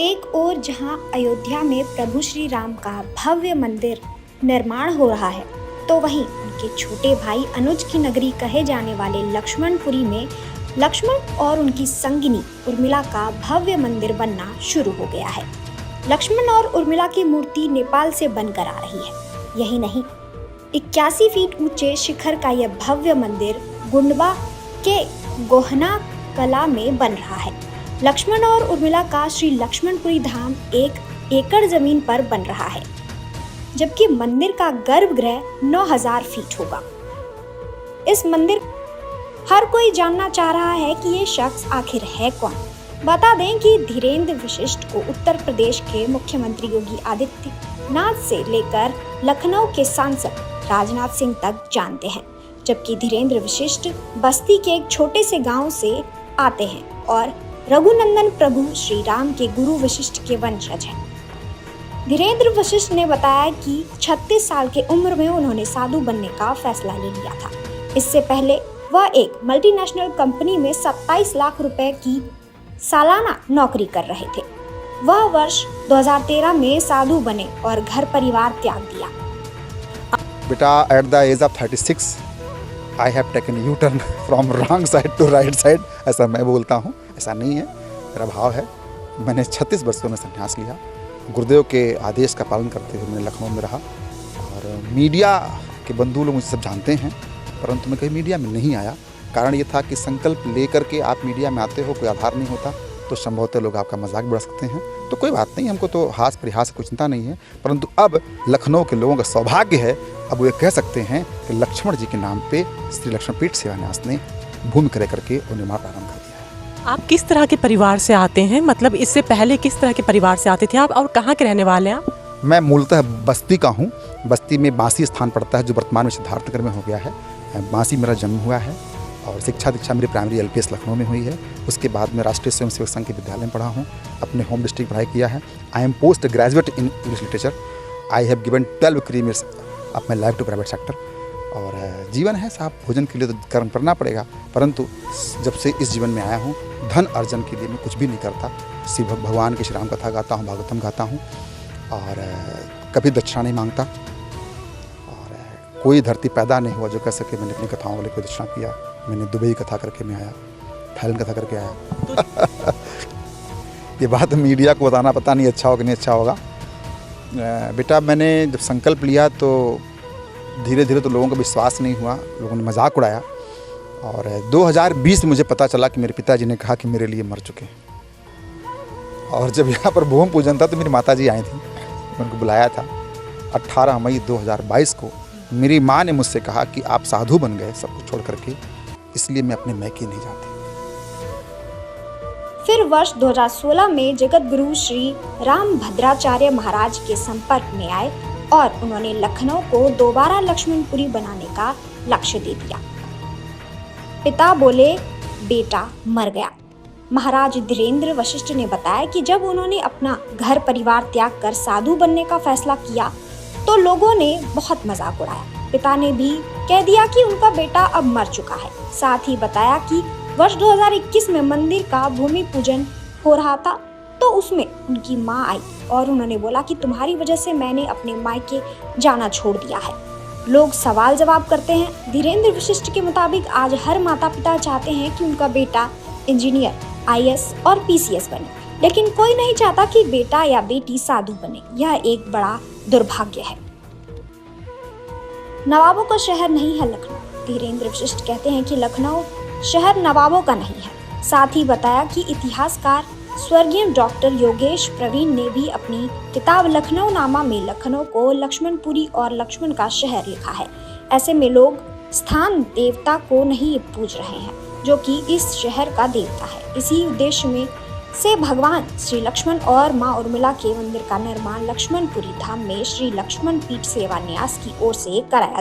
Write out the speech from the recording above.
एक ओर जहां अयोध्या में प्रभु श्री राम का भव्य मंदिर निर्माण हो रहा है, तो वहीं उनके छोटे भाई अनुज की नगरी कहे जाने वाले लक्ष्मणपुरी में लक्ष्मण और उनकी संगिनी उर्मिला का भव्य मंदिर बनना शुरू हो गया है। लक्ष्मण और उर्मिला की मूर्ति नेपाल से बनकर आ रही है। यही नहीं, 81 फीट ऊंचे शिखर का यह भव्य मंदिर गुंडवा के गोहना कला में बन रहा है। लक्ष्मण और उर्मिला का श्री लक्ष्मणपुरी धाम 1 एकड़ जमीन पर बन रहा है, जबकि मंदिर का गर्भगृह 9000 फीट होगा। इस मंदिर हर कोई जानना चाह रहा है कि ये शख्स आखिर है कौन। बता दें कि धीरेन्द्र वशिष्ठ को उत्तर प्रदेश के मुख्यमंत्री योगी आदित्यनाथ से लेकर लखनऊ के सांसद राजनाथ सिंह तक जानते हैं, जबकि धीरेन्द्र वशिष्ठ बस्ती के एक छोटे से गांव से आते हैं और रघुनंदन प्रभु श्री राम के गुरु वशिष्ठ के वंशज हैं। धीरेन्द्र वशिष्ठ ने बताया कि 36 साल की उम्र में उन्होंने साधु बनने का फैसला ले लिया था। इससे पहले वह एक मल्टीनेशनल कंपनी में 27 लाख रुपए की सालाना नौकरी कर रहे थे। वह वर्ष 2013 में साधु बने और घर परिवार त्याग दिया। बेटा, at the age of 36 I have taken U-turn from wrong side to right side, ऐसा मैं बोलता हूँ। ऐसा नहीं है, मेरा भाव है। मैंने 36 वर्षों में संन्यास लिया। गुरुदेव के आदेश का पालन करते हुए मैंने लखनऊ में रहा और मीडिया के बंधु लोग मुझे सब जानते हैं, परंतु मैं कहीं मीडिया में नहीं आया। कारण ये था कि संकल्प लेकर के आप मीडिया में आते हो, कोई आधार नहीं होता तो संभवतः लोग आपका मजाक बढ़ा सकते हैं। तो कोई बात नहीं, हमको तो हास परिहास कोई चिंता नहीं है। परंतु अब लखनऊ के लोगों का सौभाग्य है, अब वो कह सकते हैं कि लक्ष्मण जी के नाम पे श्री लक्ष्मणपीठ सेवा न्यास ने भूमि क्रय करके और निर्माण प्रारंभ कर दिया है। आप किस तरह के परिवार से आते हैं? मतलब इससे पहले किस तरह के परिवार से आते थे आप और कहाँ के रहने वाले हैं आप? मैं मूलतः बस्ती का हूँ। बस्ती में बांसी स्थान पड़ता है, जो वर्तमान में सिद्धार्थनगर में हो गया है। बांसी मेरा जन्म हुआ है और शिक्षा दीक्षा मेरी प्राइमरी LPS लखनऊ में हुई है। उसके बाद मैं राष्ट्रीय स्वयंसेवक संघ के विद्यालय में पढ़ा हूँ। अपने होम डिस्ट्रिक्ट पढ़ाई किया है। I am post graduate in English literature. I have given 12 careers of my life to private sector. और जीवन है साहब, भोजन के लिए तो कर्म करना पड़ेगा, परंतु जब से इस जीवन में आया हूँ, धन अर्जन के लिए मैं कुछ भी नहीं करता। शिव भगवान की श्री राम कथा गाता हूँ, भागवतम गाता हूँ और कभी दक्षिणा नहीं मांगता। और कोई धरती पैदा नहीं हुआ जो कह सके मैंने अपनी कथाओं के लिए कोई दक्षिणा किया। मैंने दुबई कथा करके मैं आया, थाईलैंड कथा करके आया। ये बात मीडिया को बताना पता नहीं अच्छा होगा कि नहीं अच्छा होगा। बेटा, मैंने जब संकल्प लिया तो धीरे धीरे तो लोगों का विश्वास नहीं हुआ, लोगों ने मजाक उड़ाया। और 2020 में मुझे पता चला कि मेरे पिताजी ने कहा कि मेरे लिए मर चुके हैं। और जब यहाँ पर भूमि पूजन था तो मेरी माता जी आई थी, मैं उनको बुलाया था। 18 मई 2022 को मेरी माँ ने मुझसे कहा कि आप साधु बन गए सब कुछ छोड़ करके, इसलिए मैं अपने मैके नहीं जाती। फिर वर्ष 2016 में जगत गुरु श्री राम भद्राचार्य महाराज के संपर्क में आए और उन्होंने लखनऊ को दोबारा लक्ष्मणपुरी बनाने का लक्ष्य दे दिया। पिता बोले, बेटा मर गया। महाराज धीरेन्द्र वशिष्ठ ने बताया कि जब उन्होंने अपना घर परिवार त्याग कर साधु बनने का फैसला किया तो लोगों ने बहुत मजाक उड़ाया। पिता ने भी कह दिया कि उनका बेटा अब मर चुका है। साथ ही बताया कि वर्ष 2021 में मंदिर का भूमि पूजन हो रहा था तो उसमें उनकी माँ आई और उन्होंने बोला कि तुम्हारी वजह से मैंने अपने मायके जाना छोड़ दिया है। लोग सवाल जवाब करते हैं। धीरेन्द्र वशिष्ठ के मुताबिक आज हर माता पिता चाहते हैं कि उनका बेटा इंजीनियर, IAS और PCS बने, लेकिन कोई नहीं चाहता कि बेटा या बेटी साधु बने। यह एक बड़ा दुर्भाग्य है। नवाबों का शहर नहीं है लखनऊ। धीरेन्द्र वशिष्ठ कहते हैं कि लखनऊ शहर नवाबों का नहीं है। साथ ही बताया कि इतिहासकार स्वर्गीय डॉक्टर योगेश प्रवीण ने भी अपनी किताब लखनऊ नामा में लखनऊ को लक्ष्मणपुरी और लक्ष्मण का शहर लिखा है। ऐसे में लोग स्थान देवता को नहीं पूज रहे हैं, जो कि इस शहर का देवता है। इसी उद्देश्य में से भगवान श्री लक्ष्मण और माँ उर्मिला के मंदिर का निर्माण लक्ष्मणपुरी धाम में श्री लक्ष्मणपीठ सेवा न्यास की ओर से कराया